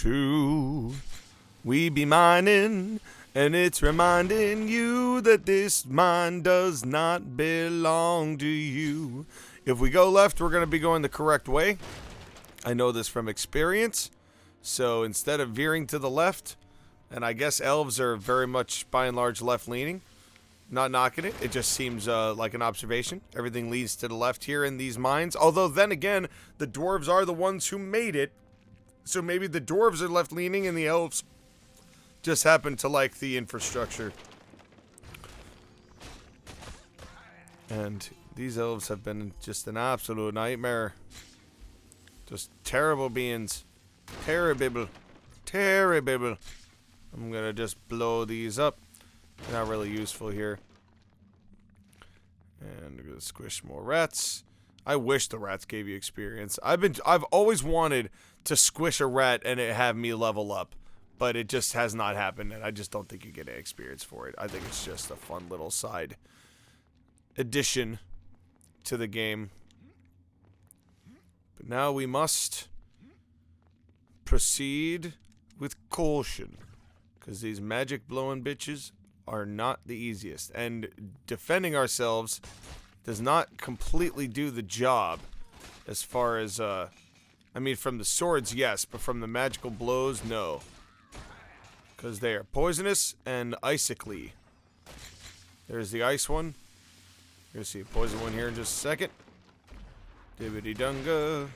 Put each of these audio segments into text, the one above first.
true. We be mining, and it's reminding you that this mine does not belong to you. If we go left, we're going to be going the correct way. I know this from experience. So instead of veering to the left, and I guess elves are very much, by and large, left-leaning. Not knocking it. It just seems like an observation. Everything leads to the left here in these mines. Although, then again, the dwarves are the ones who made it. So maybe the dwarves are left-leaning and the elves just happen to like the infrastructure. And these elves have been just an absolute nightmare. Just terrible beings. Terrible. Terrible. I'm gonna just blow these up. Not really useful here. And I'm gonna squish more rats. I wish the rats gave you experience. I've always wanted to squish a rat and it have me level up. But it just has not happened, and I just don't think you get any experience for it. I think it's just a fun little side addition to the game. But now we must proceed with caution, because these magic blowing bitches are not the easiest, and defending ourselves does not completely do the job as far as I mean, from the swords, yes, but from the magical blows, no, because they are poisonous and icically. There's the ice one. You'll see a poison one here in just a second. Dibbity dunga.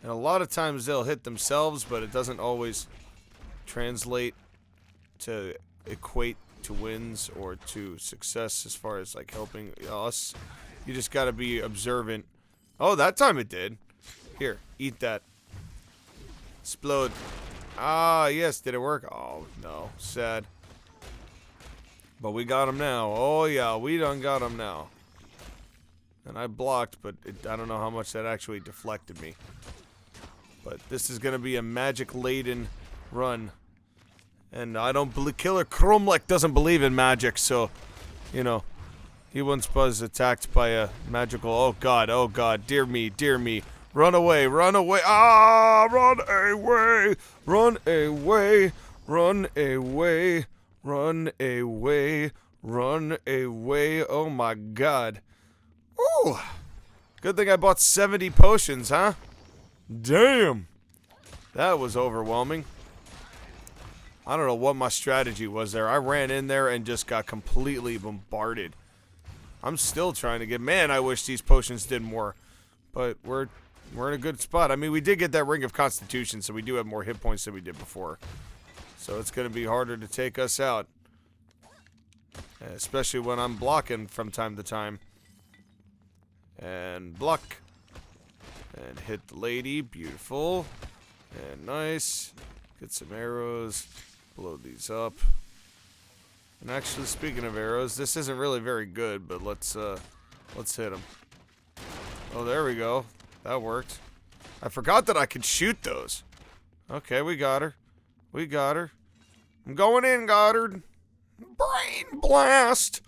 And a lot of times they'll hit themselves, but it doesn't always translate to equate to wins or to success as far as like helping us. You just gotta be observant. Oh, that time it did. Here, eat that. Explode. Ah, yes, did it work? Oh, no, sad. But we got him now. Oh, yeah, we done got him now. And I blocked, but I don't know how much that actually deflected me. But this is gonna be a magic-laden run. And I don't believe Killer Cromlech doesn't believe in magic, so you know, he once was attacked by a magical. Oh God, dear me, run away, ah, run away, run away, run away, run away, run away. Oh my God, ooh, good thing I bought 70 potions, huh? Damn, that was overwhelming. I don't know what my strategy was there. I ran in there and just got completely bombarded. I'm still trying to get... Man, I wish these potions did more. But we're in a good spot. I mean, we did get that Ring of Constitution, so we do have more hit points than we did before. So it's going to be harder to take us out. Especially when I'm blocking from time to time. And block. And hit the lady. Beautiful. And nice. Get some arrows. Blow these up. And actually, speaking of arrows, this isn't really very good, but let's hit them. Oh, there we go. That worked. I forgot that I could shoot those. Okay, we got her. We got her. I'm going in, Goddard. Brain blast.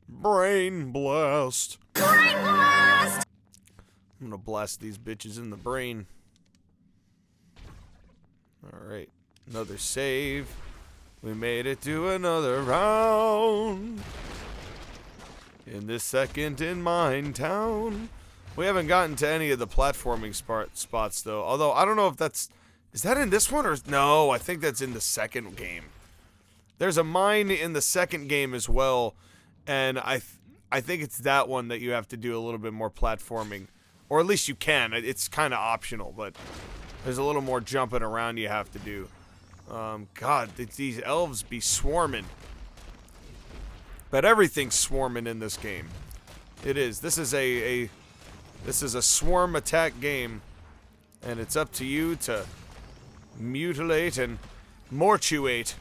Brain blast. Brain blast. I'm gonna blast these bitches in the brain. Alright, another save. We made it to another round. In this second in Mine Town. We haven't gotten to any of the platforming spots, though. Although, I don't know if that's... Is that in this one? Or no, I think that's in the second game. There's a mine in the second game as well. And I think it's that one that you have to do a little bit more platforming. Or at least you can. It's kind of optional, but... There's a little more jumping around you have to do. God, these elves be swarming. But everything's swarming in this game. It is. This is a swarm attack game, and it's up to you to mutilate and mortuate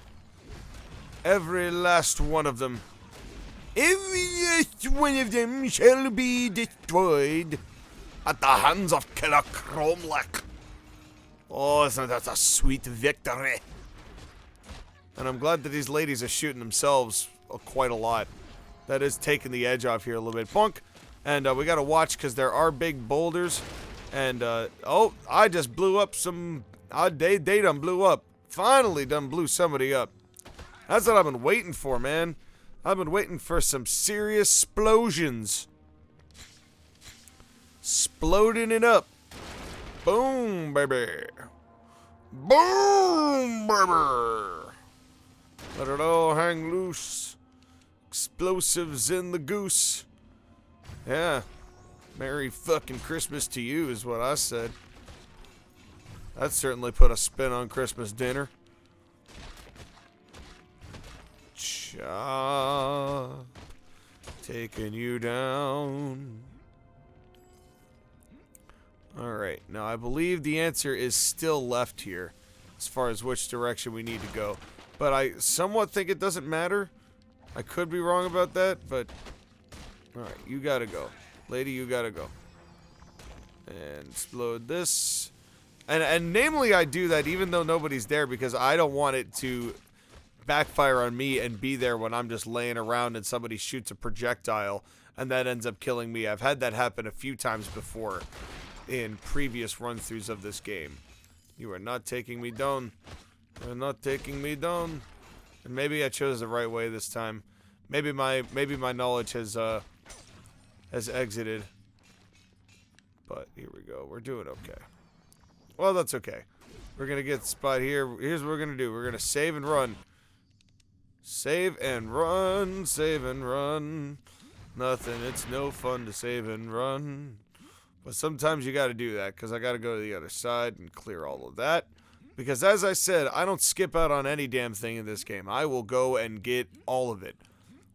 every last one of them. Every last one of them shall be destroyed at the hands of Killer Cromlech. Oh, isn't that a sweet victory? And I'm glad that these ladies are shooting themselves quite a lot. That is taking the edge off here a little bit. Bunk! And we gotta watch because there are big boulders. And, oh, I just blew up some... they done blew up. Finally done blew somebody up. That's what I've been waiting for, man. I've been waiting for some serious explosions. Exploding it up. Boom, baby. Boom, baby. Let it all hang loose. Explosives in the goose. Yeah. Merry fucking Christmas to you is what I said. That certainly put a spin on Christmas dinner. Chop. Taking you down. Alright, now I believe the answer is still left here as far as which direction we need to go. But I somewhat think it doesn't matter. I could be wrong about that, but... Alright, you gotta go. Lady, you gotta go. And explode this. And namely I do that even though nobody's there because I don't want it to backfire on me and be there when I'm just laying around and somebody shoots a projectile and that ends up killing me. I've had that happen a few times before in previous run-throughs of this game. You are not taking me down. You are not taking me down. And maybe I chose the right way this time. Maybe my knowledge has exited. But here we go. We're doing okay. Well, that's okay. We're gonna get the spot here. Here's what we're gonna do. We're gonna save and run. Save and run. Save and run. Nothing. It's no fun to save and run. But sometimes you gotta do that, because I gotta go to the other side and clear all of that. Because as I said, I don't skip out on any damn thing in this game. I will go and get all of it.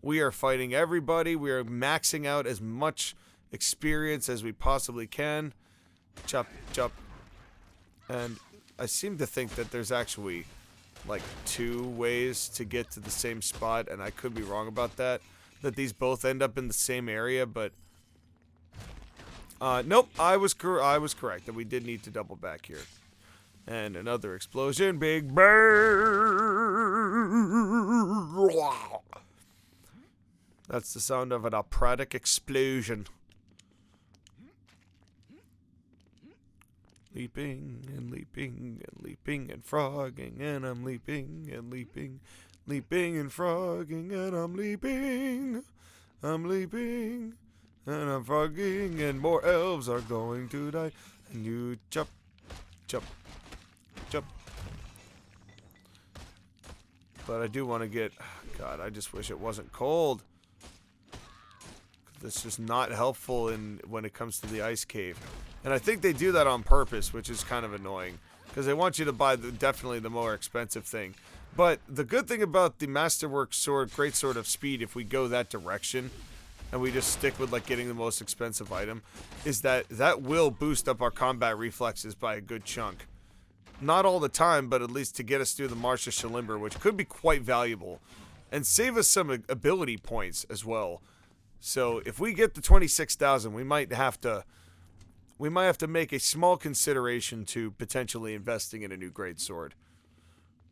We are fighting everybody. We are maxing out as much experience as we possibly can. Chop, chop. And I seem to think that there's actually like 2 ways to get to the same spot, and I could be wrong about that. That these both end up in the same area, but... nope, I was correct that we did need to double back here. And another explosion. Big bird. That's the sound of an operatic explosion. Leaping and leaping and leaping and frogging, and I'm leaping and leaping, leaping and frogging, and I'm leaping, and I'm frogging, and more elves are going to die. And you jump, jump, jump. But I do want to get... God, I just wish it wasn't cold. This is not helpful when it comes to the ice cave. And I think they do that on purpose, which is kind of annoying. Because they want you to buy definitely the more expensive thing. But the good thing about the Masterwork Sword, Great Sword of Speed, if we go that direction, and we just stick with like getting the most expensive item, is that will boost up our combat reflexes by a good chunk. Not all the time, but at least to get us through the Marsh of Shalimber, which could be quite valuable. And save us some ability points as well. So if we get the 26,000, we might have to make a small consideration to potentially investing in a new great sword.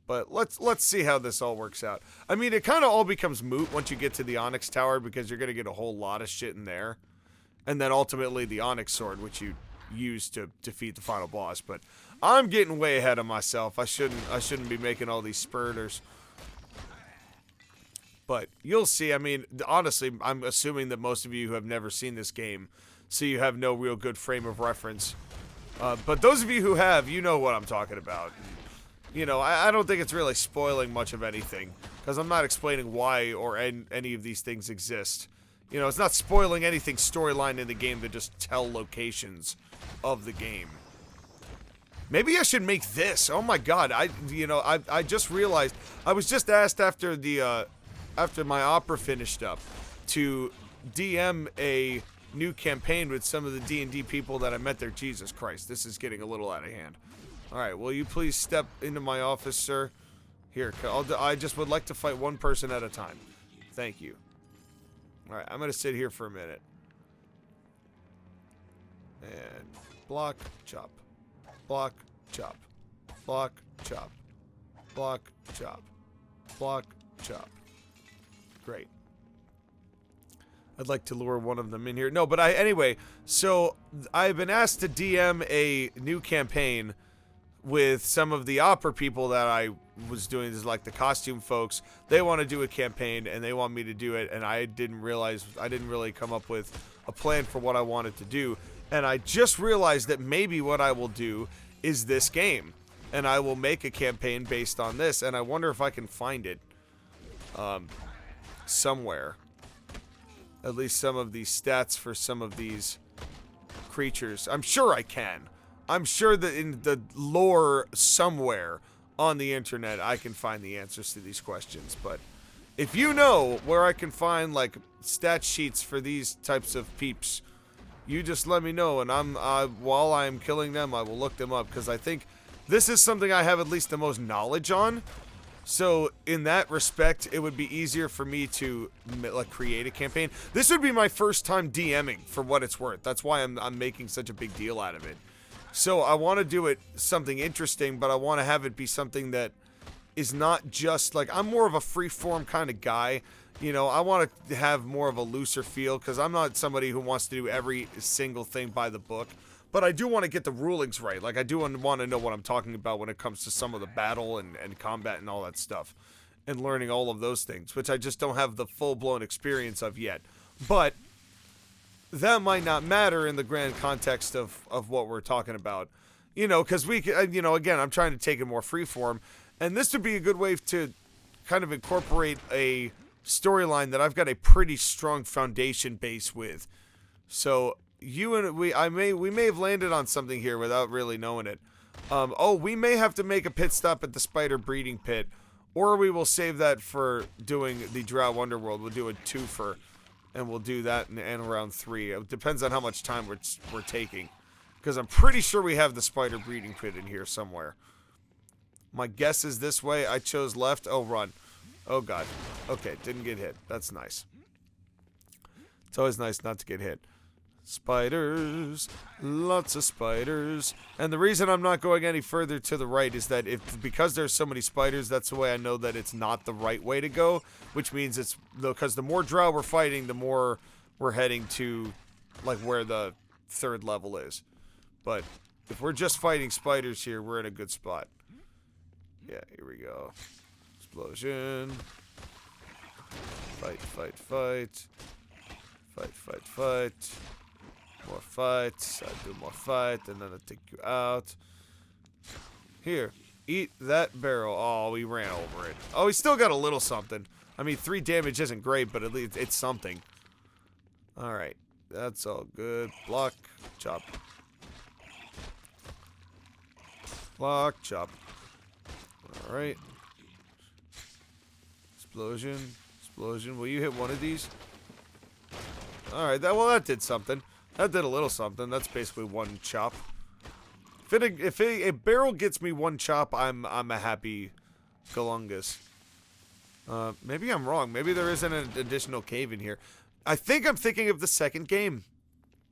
But let's see how this all works out. I mean, it kind of all becomes moot once you get to the Onyx Tower because you're going to get a whole lot of shit in there. And then ultimately the Onyx Sword, which you use to defeat the final boss. But I'm getting way ahead of myself. I shouldn't be making all these spurters. But you'll see. I mean, honestly, I'm assuming that most of you have never seen this game, so you have no real good frame of reference. But those of you who have, you know what I'm talking about. You know, I don't think it's really spoiling much of anything, because I'm not explaining why or any of these things exist. You know, it's not spoiling anything storyline in the game to just tell locations of the game. Maybe I should make this. Oh my god, I just realized, I was just asked after the, after my opera finished up, to DM a new campaign with some of the D&D people that I met there. Jesus Christ, this is getting a little out of hand. Alright, will you please step into my office, sir? Here, I just would like to fight one person at a time. Thank you. Alright, I'm gonna sit here for a minute. And block, chop. Block, chop. Block, chop. Block, chop. Block, chop. Great. I'd like to lure one of them in here. No, but anyway, so I've been asked to DM a new campaign with some of the opera people that I was doing, is like the costume folks. They want to do a campaign and they want me to do it, and I didn't really come up with a plan for what I wanted to do. And I just realized that maybe what I will do is this game, and I will make a campaign based on this, and I wonder if I can find it somewhere. At least some of these stats for some of these creatures. I'm sure I can. I'm sure that in the lore somewhere on the internet I can find the answers to these questions. But if you know where I can find like stat sheets for these types of peeps, you just let me know, and while I'm killing them, I will look them up, because I think this is something I have at least the most knowledge on. So in that respect, it would be easier for me to like create a campaign. This would be my first time DMing, for what it's worth. That's why I'm making such a big deal out of it. So I want to do it something interesting, but I want to have it be something that is not just like, I'm more of a free-form kind of guy. You know, I want to have more of a looser feel, because I'm not somebody who wants to do every single thing by the book. But I do want to get the rulings right. Like, I do want to know what I'm talking about when it comes to some of the battle and combat and all that stuff. And learning all of those things, which I just don't have the full-blown experience of yet. But that might not matter in the grand context of what we're talking about. You know, because you know, again, I'm trying to take it more freeform. And this would be a good way to kind of incorporate a storyline that I've got a pretty strong foundation base with. So you and we may have landed on something here without really knowing it. Oh, we may have to make a pit stop at the spider breeding pit, or we will save that for doing the Drow Underworld. We'll do a twofer, and we'll do that in around 3. It depends on how much time we're taking, because I'm pretty sure we have the spider breeding pit in here somewhere. My guess is this way. I chose left. Oh, run. Oh, God. Okay, didn't get hit. That's nice. It's always nice not to get hit. Spiders. Lots of spiders. And the reason I'm not going any further to the right is that because there's so many spiders, that's the way I know that it's not the right way to go. Which means it's, because the more drow we're fighting, the more we're heading to, like, where the 3rd level is. But if we're just fighting spiders here, we're in a good spot. Yeah, here we go. Explosion. Fight, fight, fight. Fight, fight, fight. More fights. I do more fight, and then I take you out. Here, eat that barrel. Oh, we ran over it. Oh, we still got a little something. I mean, 3 damage isn't great, but at least it's something. Alright, that's all good. Block, chop. Block, chop. Alright. Explosion. Explosion. Will you hit one of these? Alright, that did something. That did a little something. That's basically 1 chop. If a barrel gets me 1 chop, I'm a happy galungus. Maybe I'm wrong. Maybe there isn't an additional cave in here. I think I'm thinking of the 2nd game.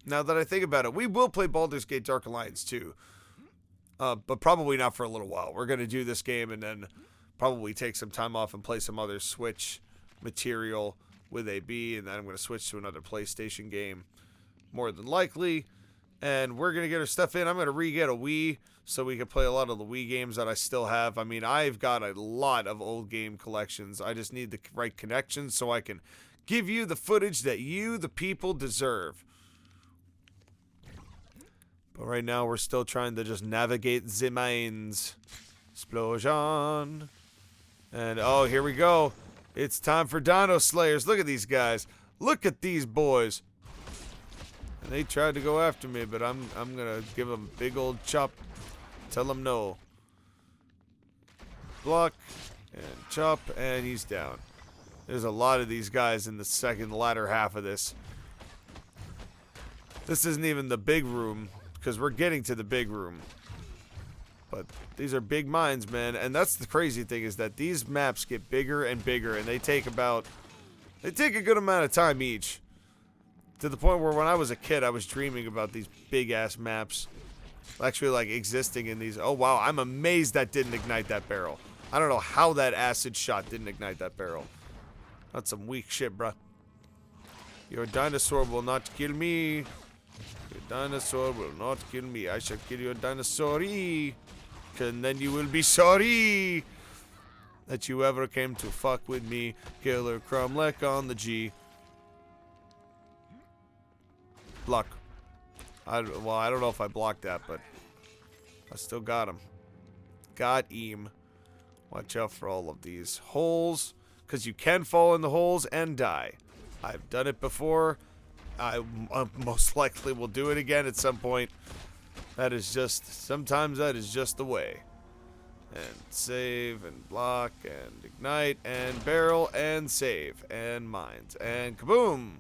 Now that I think about it, we will play Baldur's Gate Dark Alliance too. But probably not for a little while. We're going to do this game and then probably take some time off and play some other Switch material with AB, and then I'm going to switch to another PlayStation game, more than likely. And we're going to get our stuff in. I'm going to re-get a Wii so we can play a lot of the Wii games that I still have. I mean, I've got a lot of old game collections. I just need the right connections so I can give you the footage that you, the people, deserve. But right now, we're still trying to just navigate the mines. Explosion. And, oh, here we go. It's time for Dino Slayers. Look at these guys. Look at these boys. And they tried to go after me, but I'm going to give them a big old chop. Tell them no. Block. And chop. And he's down. There's a lot of these guys in the latter half of this. This isn't even the big room, because we're getting to the big room. But these are big mines, man. And that's the crazy thing, is that these maps get bigger and bigger, and they take a good amount of time each. To the point where when I was a kid, I was dreaming about these big-ass maps actually, like, existing in these. Oh, wow. I'm amazed that didn't ignite that barrel. I don't know how that acid shot didn't ignite that barrel. That's some weak shit, bruh. Your dinosaur will not kill me. Your dinosaur will not kill me. I shall kill your dinosaur-y. and then you will be sorry that you ever came to fuck with me. Killer Cromlech on the G. Block. Well, I don't know if I blocked that, but I still got him. Got him. Watch out for all of these holes, because you can fall in the holes and die. I've done it before. I most likely will do it again at some point. That is just, sometimes that is just the way. And save, and block, and ignite, and barrel, and save, and mines, and kaboom!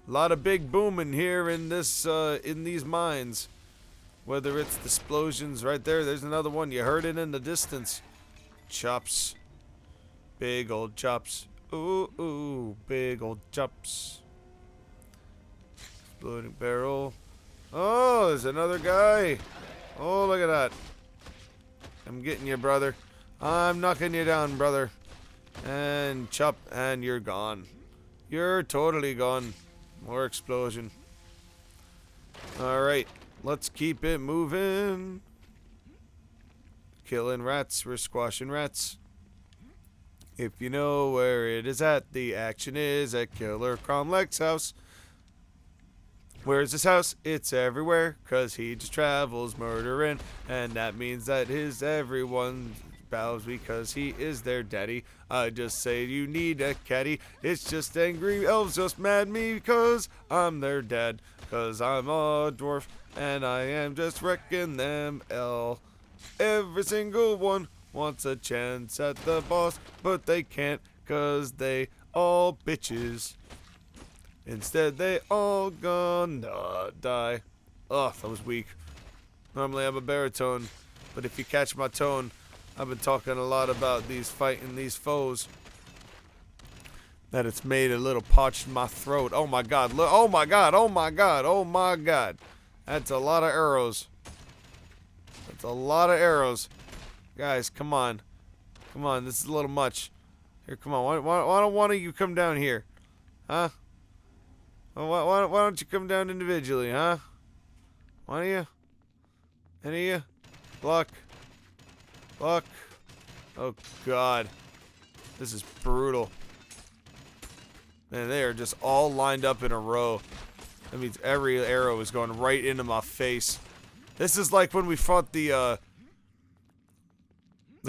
A lot of big booming here in this, in these mines. Whether it's the explosions right there, there's another one. You heard it in the distance. Chops. Big old chops. Ooh, ooh, big old chops. Exploding barrel. Oh, there's another guy. Oh, look at that. I'm getting you, brother. I'm knocking you down, brother. And chop, and you're gone. You're totally gone. More explosion. Alright, let's keep it moving. Killing rats, we're squashing rats. If you know where it is at, the action is at Killer Cromlech's house. Where's his house? It's everywhere, 'cause he just travels murdering, and that means that his everyone bows because he is their daddy. I just say you need a caddy. It's just angry elves just mad me because I'm their dad. 'Cause I'm a dwarf, and I am just wrecking them all. Every single one wants a chance at the boss, but they can't 'cause they all bitches. Instead, they all gonna die. Ugh, that was weak. Normally I'm a baritone, but if you catch my tone, I've been talking a lot about fighting these foes. That it's made a little parched in my throat. Oh my god, look, oh my god, oh my god, oh my god. That's a lot of arrows. That's a lot of arrows. Guys, come on. Come on, this is a little much. Here, come on, why don't one of you come down here? Huh? Why don't you come down individually, huh? One of you? Any of you? Block. Block. Oh, God. This is brutal. Man, they are just all lined up in a row. That means every arrow is going right into my face. This is like when we fought the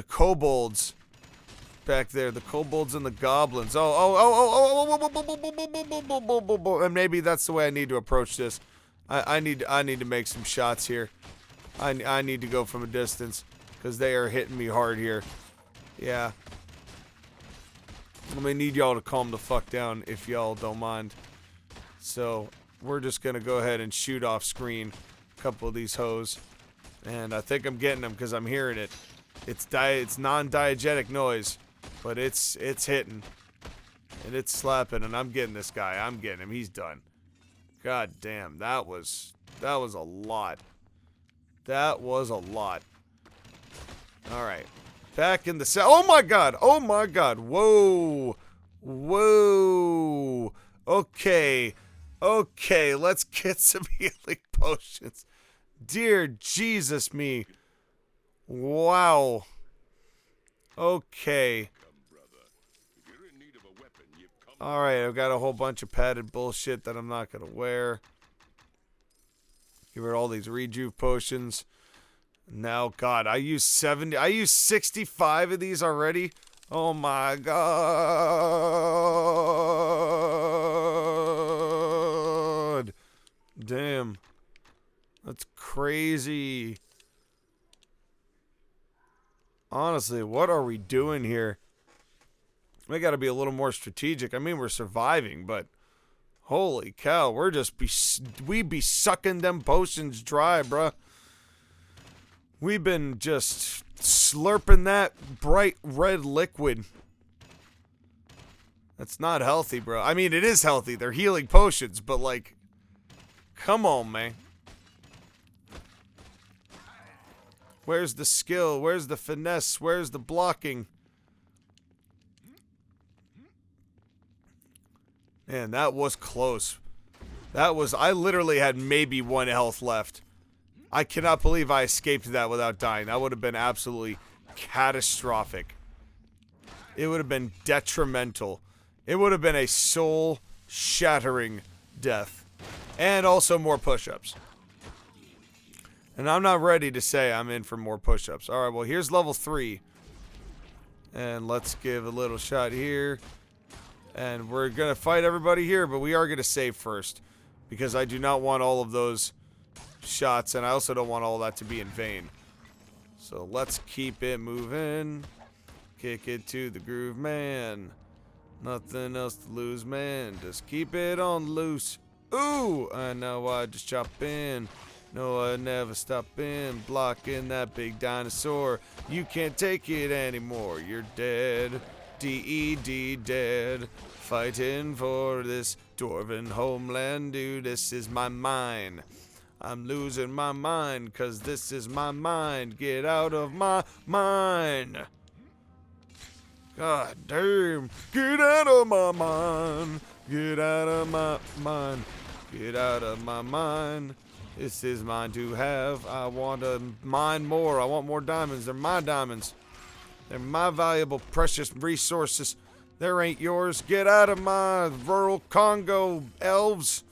kobolds back there. The kobolds and the goblins. And maybe that's the way I need to approach this. I need to make some shots here. I need to go from a distance, because they are hitting me hard here. Yeah. I'm gonna need y'all to calm the fuck down if y'all don't mind. So, we're just gonna go ahead and shoot off screen a couple of these hoes. And I think I'm getting them because I'm hearing it. It's non-diegetic noise, but it's hitting. And it's slapping, and I'm getting this guy. I'm getting him. He's done. God damn, that was a lot. That was a lot. Alright. Back in the cell. Oh my god! Oh my god! Whoa! Whoa! Okay. Okay, let's get some healing potions. Dear Jesus me. Wow. Okay. Alright, I've got a whole bunch of padded bullshit that I'm not gonna wear. Give her all these rejuve potions. Now, God, I used 65 of these already. Oh my God. Damn. That's crazy. Honestly, what are we doing here? We gotta be a little more strategic. I mean, we're surviving, but holy cow, we be sucking them potions dry, bruh. We've been just slurping that bright red liquid. That's not healthy, bro. I mean, it is healthy. They're healing potions, but like, come on, man. Where's the skill? Where's the finesse? Where's the blocking? Man, that was close. I literally had maybe 1 health left. I cannot believe I escaped that without dying. That would have been absolutely catastrophic. It would have been detrimental. It would have been a soul-shattering death. And also more push-ups. And I'm not ready to say I'm in for more push-ups. Alright, well, here's level 3. And let's give a little shot here. And we're going to fight everybody here, but we are going to save first. Because I do not want all of those shots, and I also don't want all that to be in vain. So let's keep it moving. Kick it to the groove, man. Nothing else to lose, man. Just keep it on loose. Ooh, I know I just chop in. No, I never stop in. Blocking that big dinosaur. You can't take it anymore. You're dead. D-E-D, dead. Fighting for this dwarven homeland, dude. This is my mine. I'm losing my mind, cause this is my mind. Get out of my mind. God damn. Get out of my mind. Get out of my mind. Get out of my mind. This is mine to have. I want to mine more. I want more diamonds. They're my diamonds. They're my valuable, precious resources. There ain't yours. Get out of my rural Congo, elves.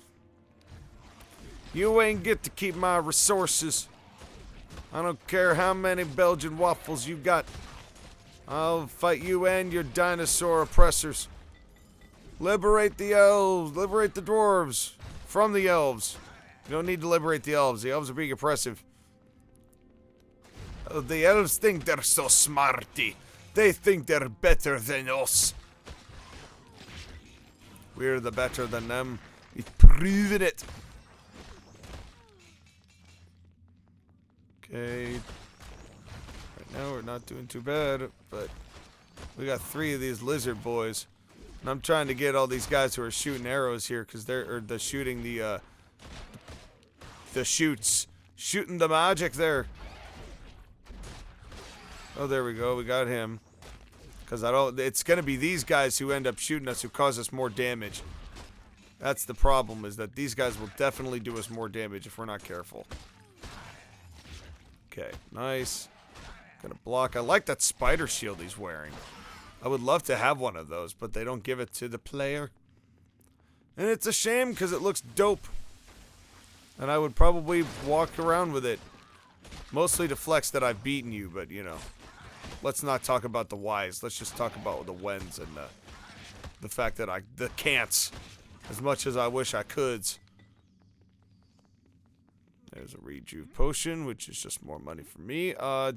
You ain't get to keep my resources. I don't care how many Belgian waffles you got. I'll fight you and your dinosaur oppressors. Liberate the elves. Liberate the dwarves from the elves. You don't need to liberate the elves. The elves are being oppressive. Oh, the elves think they're so smarty. They think they're better than us. We're the better than them. We've proven it. Okay. Right now we're not doing too bad, but we got 3 of these lizard boys. And I'm trying to get all these guys who are shooting arrows here, because they're shooting the shoots. Shooting the magic there. Oh, there we go. We got him. Because it's going to be these guys who end up shooting us who cause us more damage. That's the problem, is that these guys will definitely do us more damage if we're not careful. Okay, nice. Gonna block. I like that spider shield he's wearing. I would love to have one of those, but they don't give it to the player. And it's a shame because it looks dope. And I would probably walk around with it. Mostly to flex that I've beaten you, but you know. Let's not talk about the whys. Let's just talk about the whens and the fact that the can'ts. As much as I wish I could. There's a rejuve potion, which is just more money for me.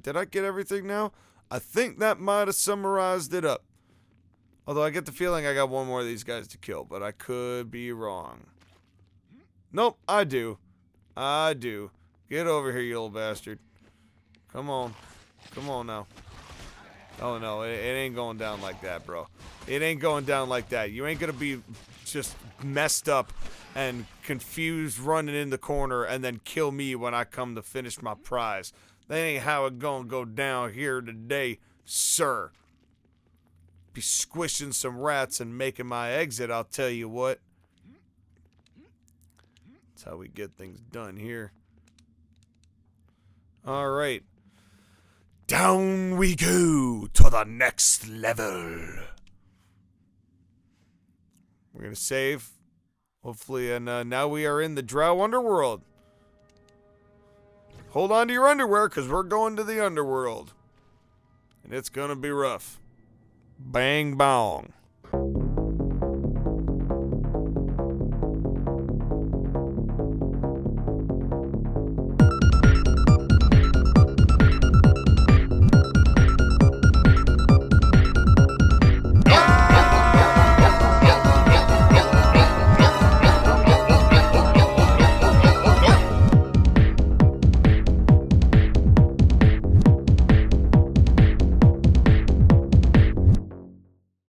Did I get everything now? I think that might have summarized it up. Although I get the feeling I got one more of these guys to kill, but I could be wrong. Nope, I do. I do. Get over here, you little bastard. Come on. Come on now. Oh no, it ain't going down like that, bro. It ain't going down like that. You ain't gonna be just messed up and confused running in the corner and then kill me when I come to finish my prize. That ain't how it gonna go down here today, sir. Be squishing some rats and making my exit, I'll tell you what. That's how we get things done here. Alright. Down we go to the next level. We're gonna save. Hopefully, and now we are in the Drow Underworld. Hold on to your underwear, because we're going to the Underworld. And it's gonna be rough. Bang bong.